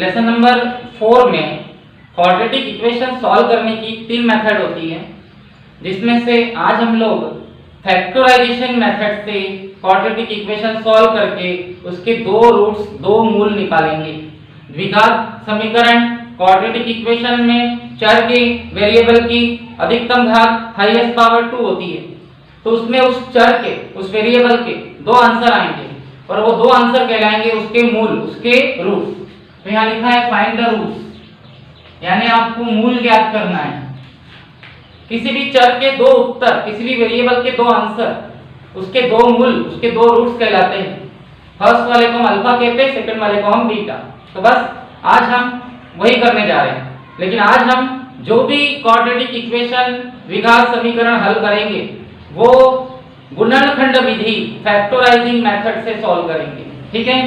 Lesson number 4 में quadratic equation solve करने की 3 मेथड होती है, जिसमें से आज हम लोग फैक्टराइजेशन मेथड से क्वाड्रेटिक इक्वेशन सॉल्व करके उसके दो मूल निकालेंगे। द्विघात समीकरण क्वाड्रेटिक इक्वेशन में चर के वेरिएबल की अधिकतम घात हाईएस्ट पावर 2 होती है, तो उसमें उस चर के उस वेरिएबल के 2 आंसर आएंगे और वो 2 आंसर कहलाएंगे उसके मूल, उसके रूट्स। तो यहाँ लिखा है फाइंड द रूट्स, यानी आपको मूल ज्ञात करना है। किसी भी चर के 2 उत्तर, किसी भी वेरिएबल के 2 आंसर, उसके 2 मूल, उसके 2 रूट्स कहलाते हैं। फर्स्ट वाले को हम अल्फा कहते हैं, सेकंड वाले को हम बीटा। तो बस आज हम वही करने जा रहे हैं। लेकिन आज हम जो भी क्वाड्रेटिक इक्वेशन द्विघात समीकरण हल करेंगे वो गुणनखंड विधि फैक्टराइजिंग मेथड से सॉल्व करेंगे। ठीक है,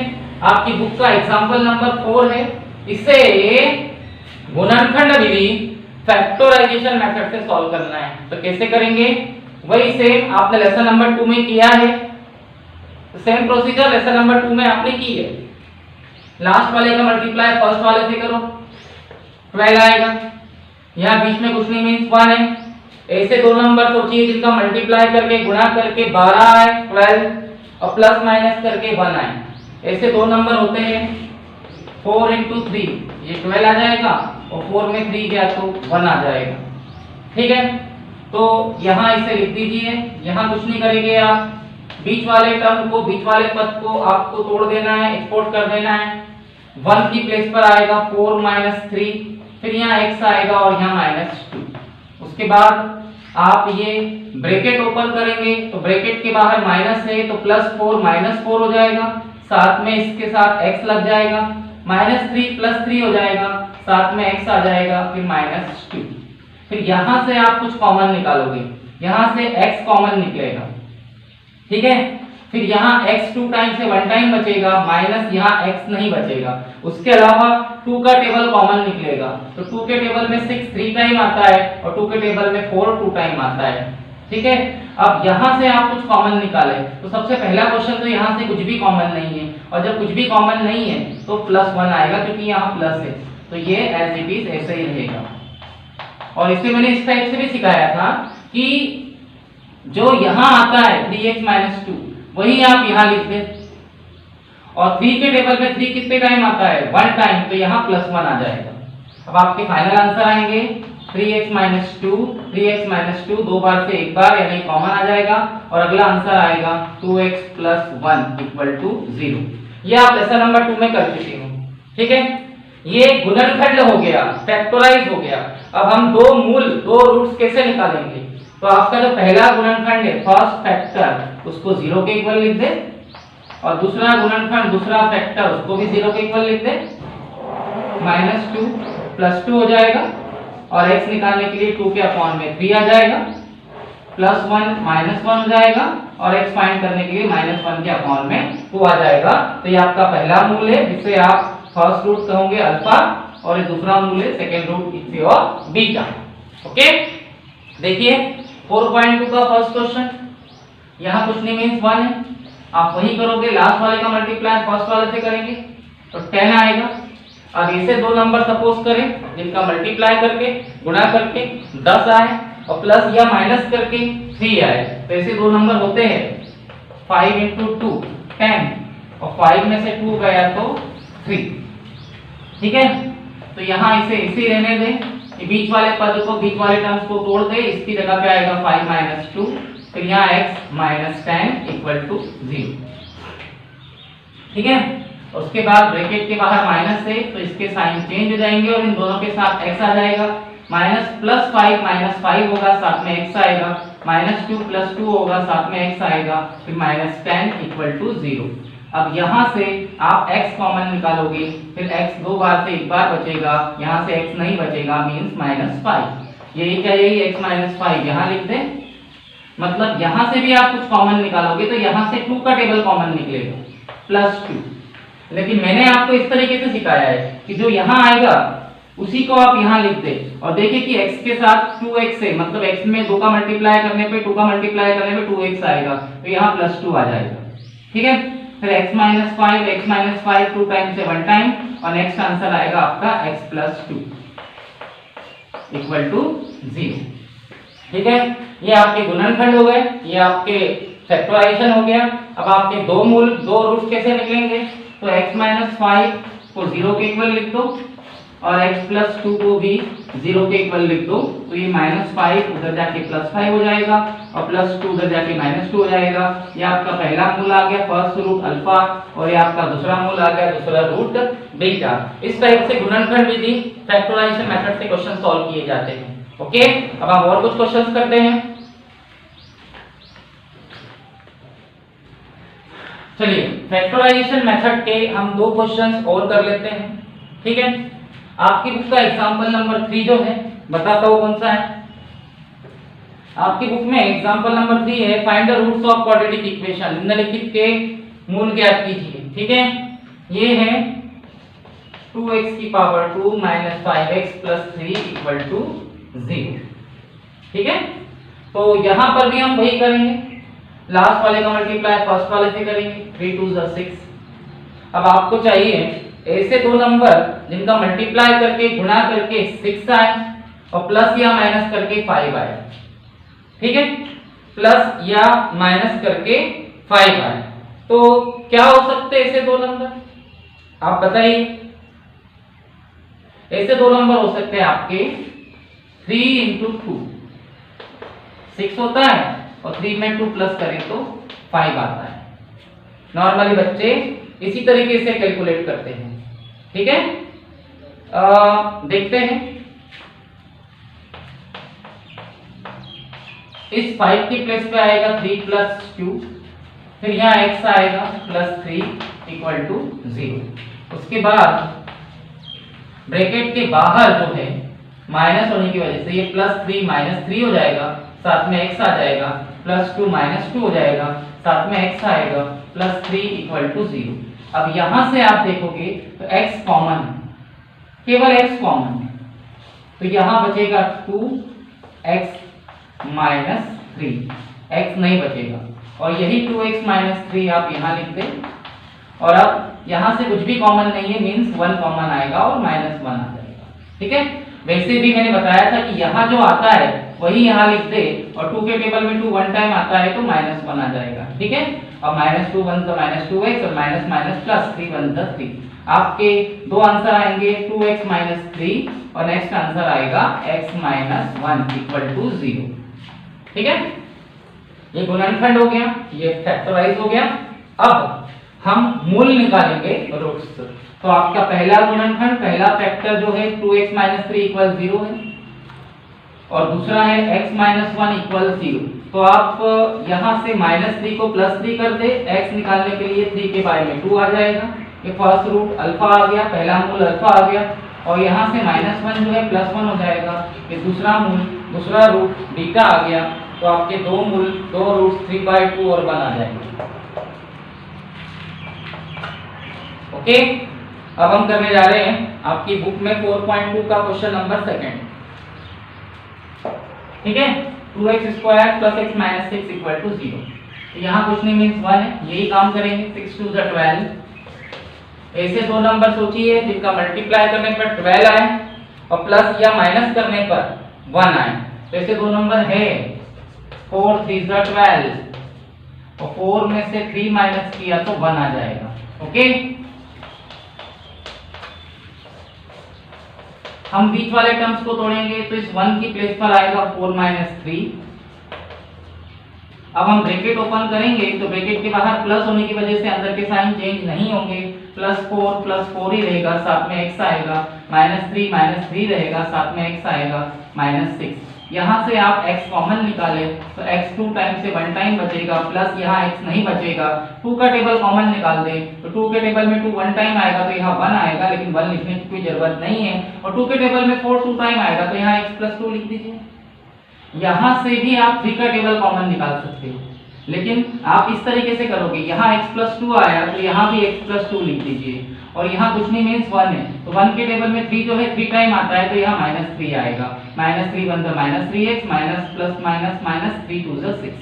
आपकी बुक का एग्जांपल नंबर 4 है, इसे गुणनखंड विधि फैक्टराइजेशन मेथड से सॉल्व करना है। तो कैसे करेंगे, वही सेम आपने लेसन नंबर 2 में किया है, सेम प्रोसीजर लेसन नंबर 2 में आपने की है। लास्ट वाले का मल्टीप्लाई फर्स्ट वाले से करो, 12 आएगा। यहाँ बीच में कुछ नहीं, मीन्स 1 है। ऐसे 2 नंबर सोचिए जिनका मल्टीप्लाई करके गुणा करके 12 आए 12 और प्लस माइनस करके 1 आए। ऐसे 2 नंबर होते हैं। 4 × 3 ये 12 आ जाएगा और 4 में 3 गया तो 1 आ जाएगा। ठीक है, तो यहाँ इसे लिख दीजिए। यहाँ कुछ नहीं करेंगे आप, बीच वाले टर्म को, बीच वाले पद को आपको तोड़ देना है, एक्सपोर्ट कर देना है। 1 की प्लेस पर आएगा 4 - 3, फिर यहाँ x आएगा और यहाँ -2। उसके बाद आप ये ब्रैकेट ओपन करेंगे तो ब्रैकेट के बाहर माइनस है तो +4 -4 हो जाएगा, साथ में इसके साथ x लग जाएगा, -3 + 3 हो जाएगा, साथ में x आ जाएगा, फिर -2। फिर यहाँ से आप कुछ कॉमन निकालोगे, यहाँ से x कॉमन निकलेगा। ठीक है, फिर यहाँ x 2 टाइम से 1 टाइम बचेगा, माइनस यहाँ x नहीं बचेगा। उसके अलावा 2 का टेबल कॉमन निकलेगा, तो 2 के टेबल में 6 3 टाइम आता है और 2 के टेबल में 4 2 टाइम आता है। ठीक है, अब यहाँ से आप कुछ कॉमन निकालें तो सबसे पहला क्वेश्चन तो यहाँ से कुछ भी कॉमन नहीं है, और जब कुछ भी कॉमन नहीं है तो +1 आएगा क्योंकि यहाँ प्लस है, तो ये एज इट इज ऐसे ही रहेगा। और इसे मैंने इस टाइप से भी सिखाया था कि जो यहाँ आता है 3x - 2 वही आप यहाँ लिख दें, और 3 के टेबल में 3 कितने टाइम आता है 1 टाइम, तो यहाँ +1 आ जाएगा। अब आपके फाइनल आंसर आएंगे 3x - 2, 3x - 2 2 बार से 1 बार यानी कॉमन आ जाएगा, और अगला आंसर आएगा 2x + 1 = 0। ये आप लेसन नंबर 2 में कर चुके हो। ठीक है, ये गुणनखंड हो गया, फैक्टराइज हो गया। अब हम 2 मूल, 2 रूट्स कैसे निकालेंगे, तो आपका जो पहला गुणनखंड है फर्स्ट फैक्टर उसको 0 के इक्वल लिख दे, और दूसरा गुणनखंड दूसरा फैक्टर उसको भी 0 के इक्वल लिख दे। -2 + 2 हो जाएगा, और x निकालने के लिए 2 के अपॉन में 3 आ जाएगा, +1 -1 हो जाएगा, और x फाइंड करने के लिए -1 के अपॉन में 2 आ जाएगा। तो ये आपका पहला मूल है जिसे आप फर्स्ट रूट कहोगे अल्फा, और ये दूसरा मूल है सेकंड रूट इसे और बीटा। ओके, देखिए 4.2 का फर्स्ट क्वेश्चन, यहाँ कुछ नहीं मीन्स 1 है, आप वही करोगे, लास्ट वाले का मल्टीप्लाई फर्स्ट वाले से करेंगे तो 10 आएगा। अब इसे 2 नंबर सपोज करें जिनका मल्टीप्लाई करके गुणा करके 10 आए और प्लस या माइनस करके 3 आए, तो ऐसे 2 नंबर होते हैं 5 × 2 10, और 5 में से 2 गया तो 3। ठीक है, तो यहाँ इसे इसी रहने दें, बीच वाले पद को, बीच वाले टर्म्स को तोड़ दे, इसकी जगह पे आएगा 5 - 2, फिर यहाँ x - 10 = 0। ठीक है, उसके बाद ब्रैकेट के बाहर माइनस है तो इसके साइन चेंज हो जाएंगे और इन दोनों के साथ x आ जाएगा, -+5 -5 होगा, साथ में x आएगा, -2 + 2 होगा, साथ में x आएगा, फिर -10 = 0। अब यहाँ से आप x कॉमन निकालोगे, फिर x 2 बार से 1 बार बचेगा, यहाँ से x नहीं बचेगा, मीन्स -5। यही क्या, यही x - 5 यहाँ लिख दें। मतलब यहाँ से भी आप कुछ कॉमन निकालोगे तो यहाँ से 2 का टेबल कॉमन निकलेगा +2। लेकिन मैंने आपको इस तरीके से सिखाया है कि जो यहाँ आएगा उसी को आप यहाँ लिख दे, और देखिए कि x के साथ 2x है, मतलब x में 2 का मल्टीप्लाई करने पे 2 का मल्टीप्लाई करने पे 2x आएगा, तो यहाँ +2 आ जाएगा। ठीक है, फिर x - 5 2 टाइम से 1 टाइम, और नेक्स्ट आंसर आएगा आपका x प्लस 2 इक्वल टू 0। ठीक है, ये आपके गुणनखंड हो गए, ये आपके फैक्टराइजेशन हो गया। अब आपके दो मूल दो रूट कैसे निकलेंगे, तो x माइनस 5 को 0 के इक्वल लिख दो और x प्लस 2 को भी 0 के इक्वल लिख दो, तो ये -5 उधर जाके +5 हो जाएगा और +2 उधर जाके -2 हो जाएगा। ये आपका पहला मूल आ गया फर्स्ट रूट अल्फा और ये आपका दूसरा मूल आ गया दूसरा रूट बीटा। इस टाइप से गुणनखंड विधि फैक्टराइजेशन मेथड से क्वेश्चन सॉल्व किए जाते हैं। ओके, अब हम और कुछ क्वेश्चंस करते हैं। चलिए फैक्टराइजेशन मेथड के हम दो क्वेश्चंस और कर लेते हैं। ठीक है, आपकी बुक का एग्जांपल नंबर 3 जो है बताता हूं कौन सा है। आपकी बुक में एग्जांपल नंबर 3 है, find the roots of quadratic equation, निम्नलिखित के मूल ज्ञात कीजिए। ठीक है, ये है 2x की power 2 minus 5x plus 3 equal to 0। ठीक है, तो यहां पर भी हम वही करेंगे, लास्ट वाले का मल्टीप्लाई फर्स्ट वाले से करेंगे, 3 2 6। अब आपको चाहिए ऐसे दो नंबर जिनका मल्टीप्लाई करके गुणा करके 6 आए और प्लस या माइनस करके 5 आए। ठीक है, प्लस या माइनस करके 5 आए, तो क्या हो सकते हैं ऐसे दो नंबर, आप बताइए। ऐसे दो नंबर हो सकते हैं आपके 3 × 2 6 होता है और 3 में 2 प्लस करें तो 5 आता है। नॉर्मली बच्चे इसी तरीके से कैलकुलेट करते हैं। ठीक है, देखते हैं। इस 5 की प्लेस पे आएगा 3 + 2, फिर यहाँ x आएगा +3 इक्वल टू 0। उसके बाद ब्रैकेट के बाहर जो है माइनस होने की वजह से ये +3 -3 हो जाएगा, साथ में x आ जाएगा, +2 -2 हो जाएगा, साथ में x आएगा, +3 इक्वल टू 0। अब यहां से आप देखोगे तो x कॉमन है, केवल x कॉमन है, तो यहां बचेगा 2x - 3, x नहीं बचेगा और यही 2x - 3 आप यहां लिख दें। और अब यहां से कुछ भी कॉमन नहीं है, मींस 1 कॉमन आएगा और -1 आ जाएगा। ठीक है, वैसे भी मैंने बताया था कि यहाँ जो आता है वही यहाँ लिख दे और 2 के टेबल में 2 1 टाइम आता है तो -1 आ जाएगा। ठीक है, और -2 1 तो -2x और माइनस माइनस प्लस 3 1 3। आपके दो आंसर आएंगे 2x - 3 और नेक्स्ट आंसर आएगा x - 1 इक्वल टू 0। ठीक है, ये गुणनखंड हो गया, ये फैक्टराइज हो गया। अब हम मूल निकालेंगे रूट्स। तो आपका पहला गुणनखंड पहला फैक्टर जो है 2x - 3 इक्वल 0 है और दूसरा है x - 1 इक्वल 0। तो आप यहां से -3 को +3 कर दे, x निकालने के लिए 3 के बारे में 2 आ जाएगा। ये फर्स्ट रूट अल्फा आ गया, पहला मूल अल्फा आ गया और यहां से -1 जो है +1 हो जाएगा। ये दूसरा मूल दूसरा रूट बीटा आ गया, तो आपके दो मूल दो रूट 3/2 और 1 आ जाएंगे। ओके, अब हम करने जा रहे हैं आपकी बुक में 4.2 का क्वेश्चन नंबर 2। ठीक है, 2x² + x - 6 इक्वल टू 0। तो यहाँ कुछ नहीं मीन्स 1 है, यही काम करेंगे। 6 2 12। ऐसे दो नंबर सोचिए जिनका मल्टीप्लाई करने पर 12 आए और प्लस या माइनस करने पर 1 आए। तो ऐसे दो नंबर है 4 3 12 और 4 में से 3 माइनस किया तो 1 आ जाएगा। ओके, हम बीच वाले टर्म्स को तोड़ेंगे तो इस 1 की प्लेस पर आएगा 4 - 3। अब हम ब्रैकेट ओपन करेंगे तो ब्रैकेट के बाहर प्लस होने की वजह से अंदर के साइन चेंज नहीं होंगे, +4 ही रहेगा, साथ में x आएगा, -3 - 3 रहेगा, साथ में x आएगा -6। यहाँ से आप x कॉमन निकाले तो x 2 टाइम से 1 टाइम बचेगा, प्लस यहाँ x नहीं बचेगा। 2 का टेबल कॉमन निकाल दे तो 2 के टेबल में 2 1 टाइम आएगा तो यहाँ 1 आएगा, लेकिन 1 लिखने की कोई जरूरत नहीं है। और 2 के टेबल में 4 2 टाइम आएगा तो यहाँ x + 2 लिख दीजिए। यहाँ से भी आप 3 का टेबल कॉमन निकाल सकते हो, लेकिन आप इस तरीके से करोगे, यहाँ x + 2 आया तो यहाँ भी x + 2 लिख दीजिए और यहाँ कुछ नहीं मीन्स 1 है, तो 1 के टेबल में 3 जो है 3 टाइम आता है तो यहाँ -3 आएगा। -3 1 3x माइनस प्लस माइनस -3 2 6।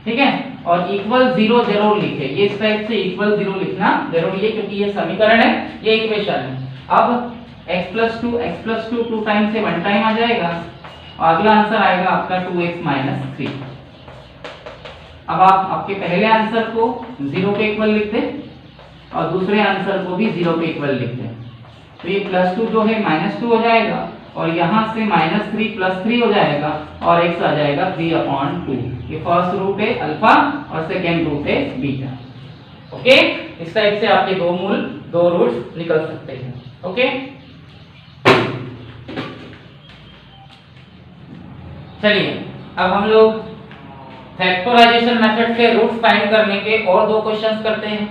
ठीक है, और इक्वल 0 जरूर लिखे, ये इस टाइप से इक्वल 0 लिखना जरूरी है क्योंकि ये समीकरण है, ये इक्वेशन है। अब x + 2 2 टाइम से 1 टाइम आ जाएगा और अगला आंसर आएगा आपका 2x - 3। अब आप आपके पहले आंसर को 0 के इक्वल लिख दें और दूसरे आंसर को भी 0 के इक्वल लिख दें। तो ये +2 जो है -2 हो जाएगा और यहाँ से -3 + 3 हो जाएगा और x आ जाएगा 3/2। ये फर्स्ट रूट है अल्फा और सेकेंड रूट है बीटा। ओके, इस टाइप से आपके दो रूट्स निकल सकते हैं। ओके, चलिए अब हम लोग फैक्टराइजेशन मेथड से रूट्स फाइंड करने के और 2 क्वेश्चंस करते हैं।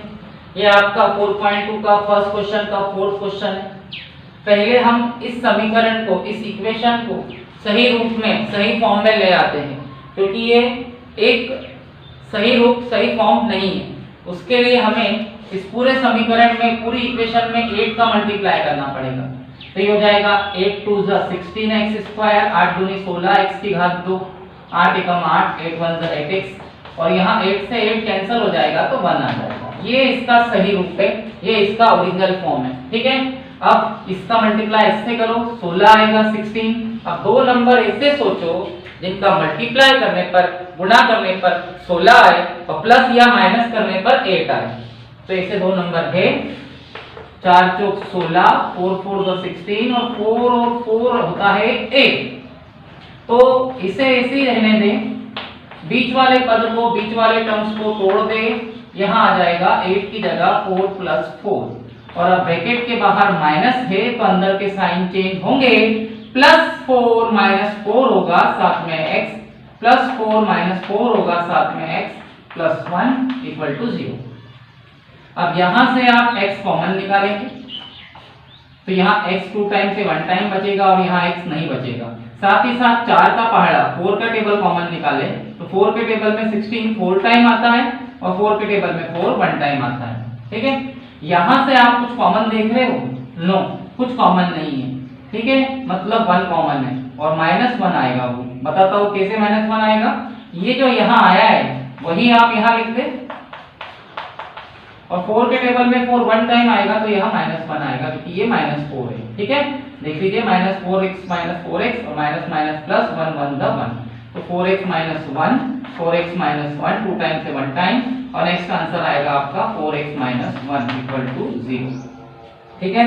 ये आपका 4.2 का फर्स्ट क्वेश्चन का फोर्थ क्वेश्चन है। पहले हम इस समीकरण को, इस इक्वेशन को सही रूप में, सही फॉर्म में ले आते हैं क्योंकि ये एक सही रूप, सही फॉर्म नहीं है। उसके लिए हमें इस पूरे समीकरण में, पूरी इक्वेशन में 8 का मल्टीप्लाई करना पड़ेगा। तो ये हो जाएगा 8 2 16x², 8 दूनी 16x की घात 2, 8 एकम 8, 8 1 8x और यहाँ 8 से 8 कैंसिल हो जाएगा तो 1 आ जाएगा। ये इसका सही रूप है, ये इसका ओरिजिनल फॉर्म है। ठीक है, अब इसका मल्टीप्लाई इससे करो, 16 आएगा 16। अब 2 नंबर ऐसे सोचो जिनका मल्टीप्लाई करने पर, गुणा करने पर 16 आए और प्लस या माइनस करने पर 8 आए। तो ऐसे 2 नंबर है, 4 चौक 16, 4 4 16 और 4 और 4 होता है 8। तो इसे ऐसे ही रहने दें, बीच वाले पद को, बीच वाले टर्म्स को तोड़ दे, यहाँ आ जाएगा 8 की जगह 4 + 4 और अब ब्रैकेट के बाहर माइनस है तो अंदर के साइन चेंज होंगे, +4 - 4 होगा साथ में x, +4 - 4 होगा साथ में x +1 = 0। अब यहां से आप x कॉमन निकालेंगे तो यहाँ x 2 टाइम से 1 टाइम बचेगा और यहाँ x नहीं बचेगा। साथ ही साथ 4 का पहाड़ा, 4 का टेबल कॉमन निकाले तो 4 के टेबल में 16 4 टाइम आता है और 4 के टेबल में 4 1 टाइम आता है। ठीक है, यहां से आप कुछ कॉमन देख रहे हो? नो, कुछ कॉमन नहीं है। ठीक है, मतलब 1 कॉमन है और -1 आएगा। वो बताता हूं कैसे -1 आएगा। ये जो यहाँ आया है वही आप यहाँ लिख दे और 4 के टेबल में 4 1 टाइम आएगा तो यहाँ -1 आएगा क्योंकि ये -4 है। ठीक है, देख लीजिए -4x -4x और माइनस प्लस 1 1 द 1 तो 4x - 1, 4x - 1 2 टाइम से 1 टाइम और नेक्स्ट आंसर आएगा आपका 4x - 1 = 0। ठीक है,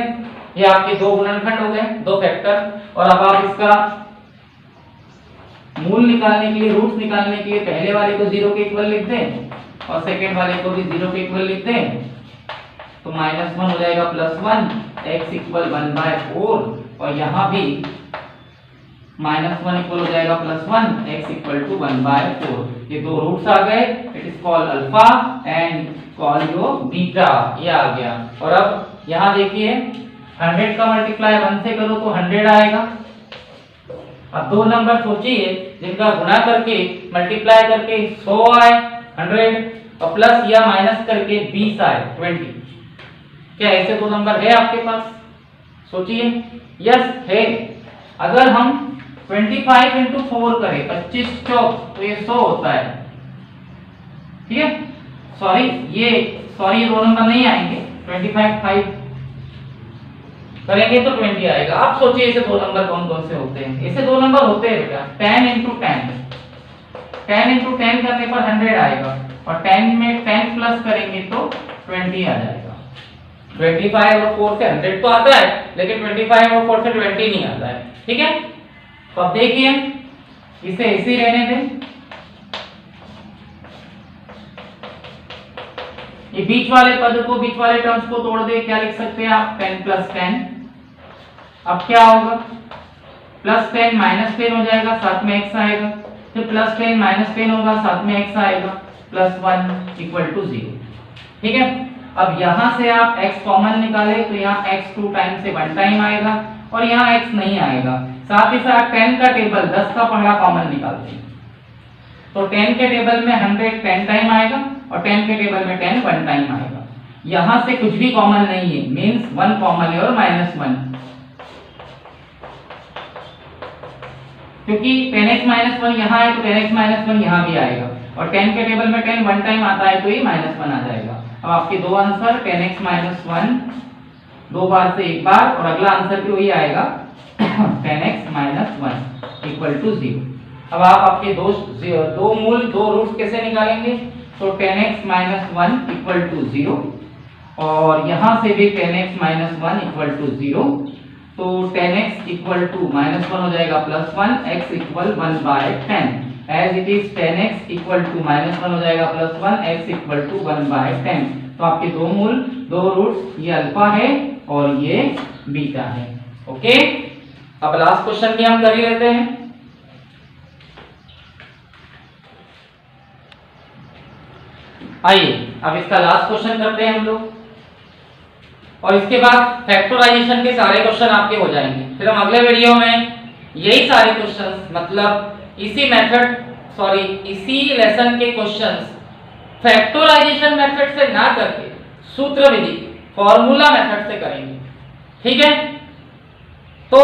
ये आपके 2 गुणनखंड हो गए, 2 फैक्टर। और अब आप इसका मूल निकालने के लिए, रूट्स निकालने के लिए पहले वाले को 0 के इक्वल लिख दें और सेकेंड वाले को भी 0 के इक्वल लिख दें तो -1 हो जाएगा +1, x = 1/4 और यहाँ भी -1 इक्वल हो जाएगा +1, x = 1/4। ये 2 रूट्स आ गए। It is called alpha and called your beta, ये आ गया। और अब यहाँ देखिए 100 का मल्टीप्लाई 1 से करो तो 100 आएगा। अब 2 नंबर सोचिए जिनका गुणा करके, मल्टीप्लाई करके 100 आए 100 और प्लस या माइनस करके 20 आए 20। क्या ऐसे 2 नंबर है आपके पास? सोचिए। यस है। अगर हम 25 × 4 करें 25 चौक तो ये 100 होता है। ठीक है, सॉरी ये 2 नंबर नहीं आएंगे, 25 5 करेंगे तो 20 आएगा। आप सोचिए ऐसे 2 नंबर कौन कौन से होते हैं? ऐसे 2 नंबर होते हैं बेटा 10 × 10, 10 × 10 करने पर 100 आएगा और 10 में 10 प्लस करेंगे तो 20 आ जाएगा। 25 और 4 से 100 तो आता है लेकिन 25 और 4 से 20 नहीं आता है। ठीक है, तो अब देखिए इसे ऐसे ही रहने दें। ये बीच वाले पद को, बीच वाले टर्म्स को तोड़ दे, क्या लिख सकते हैं आप? 10 + 10। अब क्या होगा? +10 -10 हो जाएगा, साथ में x आएगा, फिर +10 -10 होगा, साथ में x आएगा, +1 = 0। ठीक है, अब यहां से आप x कॉमन निकाले तो यहाँ x 2 टाइम से 1 टाइम आएगा और यहाँ x नहीं आएगा। साथ ही साथ 10 का टेबल, 10 का पहाड़ा कॉमन निकालते हैं तो 10 के टेबल में 100 10 टाइम आएगा और 10 के टेबल में 10 1 टाइम आएगा। यहां से कुछ भी कॉमन नहीं है, मींस 1 कॉमन है और -1। क्योंकि tan x माइनस वन यहाँ है तो tan x माइनस वन यहाँ भी आएगा, और tan के टेबल में tan वन टाइम आता है तो ये माइनस वन आ जाएगा। अब आपके दो answer tan x minus one दो बार से एक बार, और अगला आंसर भी वही आएगा tan x minus one equal to 0। अब आप आपके दो मूल दो रूट्स कैसे निकालेंगे, तो tan x minus one equal to 0, और यहाँ से भी tan x minus one equal to 0, तो tan x equal to minus one हो जाएगा plus one, x equal 1/10, as it is tan x equal to minus one हो जाएगा plus one, x equal to 1/10। तो आपके दो मूल दो रूट्स, ये अल्फा है और ये बीटा है। ओके, अब लास्ट क्वेश्चन भी हम कर ही लेते हैं। आइए अब इसका लास्ट क्वेश्चन करते हैं हम लोग, और इसके बाद फैक्टराइजेशन के सारे क्वेश्चन आपके हो जाएंगे। फिर हम अगले वीडियो में यही सारे क्वेश्चंस, मतलब इसी लेसन के क्वेश्चंस फैक्टराइजेशन मेथड से ना करके सूत्र विधि फॉर्मूला मेथड से करेंगे। ठीक है, तो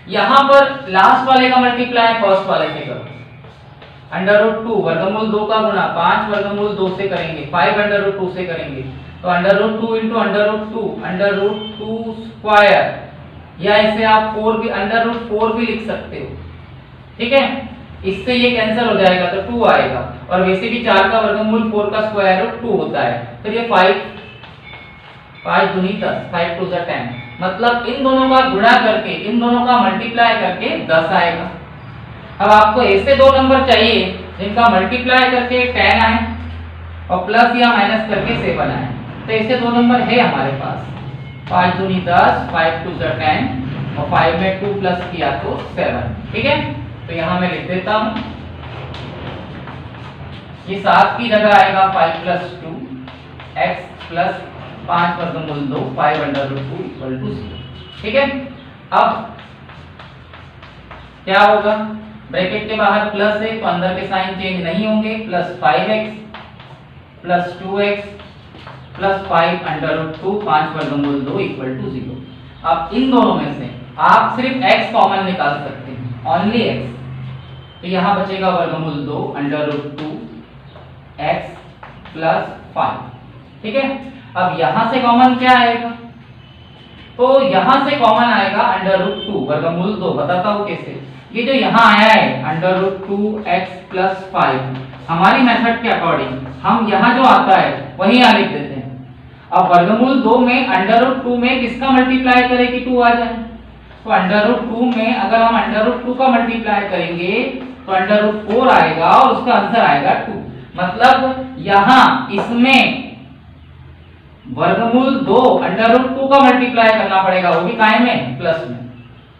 यहां पर लास्ट वाले का मल्टीप्लाई फर्स्ट वाले से करो, √2 वर्गमूल 2 का गुणा 5 वर्गमूल 2 से करेंगे, 5 √2 से करेंगे, तो √2 इंटू √2 स्क्वायर, या इसे आप 4 भी √4 भी लिख सकते हो। ठीक है, इससे ये कैंसिल हो जाएगा तो 2 आएगा, और वैसे भी 4 का वर्गमूल 4 का स्क्वायर रूट 2 होता है। फिर ये 5 दूनी 10, 5 2 10, मतलब इन दोनों का गुणा करके इन दोनों का मल्टीप्लाई करके 10 आएगा। अब आपको ऐसे दो नंबर चाहिए जिनका मल्टीप्लाई करके 10 आए और प्लस या माइनस करके 7 आए, तो ऐसे दो नंबर है हमारे पास, 5 दूनी 10, 5 2 10, और 5 में 2 प्लस किया तो 7। ठीक है, तो यहाँ मैं लिख देता हूँ, ये 7 की जगह आएगा 5 + 2 x + 5 वर्गमूल 2 5 √2 = 0। ठीक है, अब क्या होगा, ब्रैकेट के बाहर प्लस है तो अंदर के साइन चेंज नहीं होंगे, +5x + 2x + 5 √2 5 वर्गमूल 2 = 0। अब इन दोनों में से आप सिर्फ x कॉमन निकाल सकते हैं, ओनली x, तो यहाँ बचेगा वर्गमूल 2 √2 x + 5। ठीक है, अब यहाँ से कॉमन क्या आएगा, तो यहाँ से कॉमन आएगा √2 वर्गमूल 2, बताता हूँ कैसे। ये जो यहाँ आया है √2x + 5, हमारी मेथड के अकॉर्डिंग हम यहाँ जो आता है वही यहाँ लिख देते हैं। अब वर्गमूल 2 में √2 में किसका मल्टीप्लाई करें कि 2 आ जाए, तो √2 में अगर हम √2 का मल्टीप्लाई करेंगे तो √4 आएगा और उसका आंसर आएगा 2। मतलब यहाँ इसमें वर्गमूल 2 √2 का मल्टीप्लाई करना पड़ेगा, वो भी काहे में, प्लस में।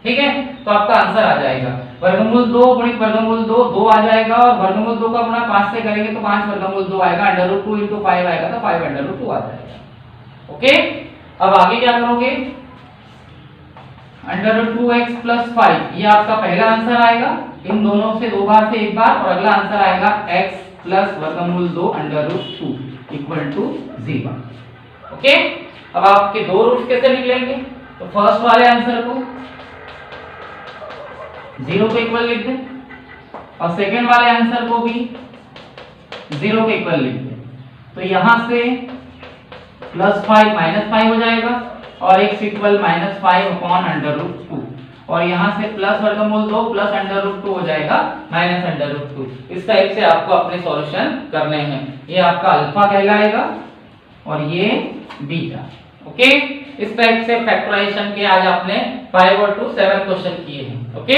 ठीक है, तो आपका आंसर आ जाएगा वर्गमूल 2 गुणित वर्गमूल 2 2 आ जाएगा, और वर्गमूल 2 का गुणा 5 से करेंगे तो 5 वर्गमूल 2 आएगा, √2 × 5 आएगा तो 5 √2 आ जाएगा। ओके, अब आगे क्या करोगे, √2x + 5, ये आपका पहला आंसर आएगा, इन दोनों से दो बार से एक बार, और अगला आंसर आएगा x + वर्गमूल 2 √2 = 0। ओके, अब आपके दो रूट्स कैसे निकलेंगे, तो फर्स्ट वाले आंसर को 0 के इक्वल लिख दें, और सेकंड वाले आंसर को भी 0 के इक्वल लिख दें। तो यहाँ से +5 -5 हो जाएगा, और x इक्वल -5/√2, और यहाँ से प्लस वर्गमूल 2 + √2 हो जाएगा -√2। इस टाइप से आपको अपने सॉल्यूशन करने हैं। ये आपका अल्फा कहलाएगा और ये बीटा। ओके, इस टाइप से फैक्टराइजेशन के आज आपने 5 और 2 7 क्वेश्चन किए हैं। ओके।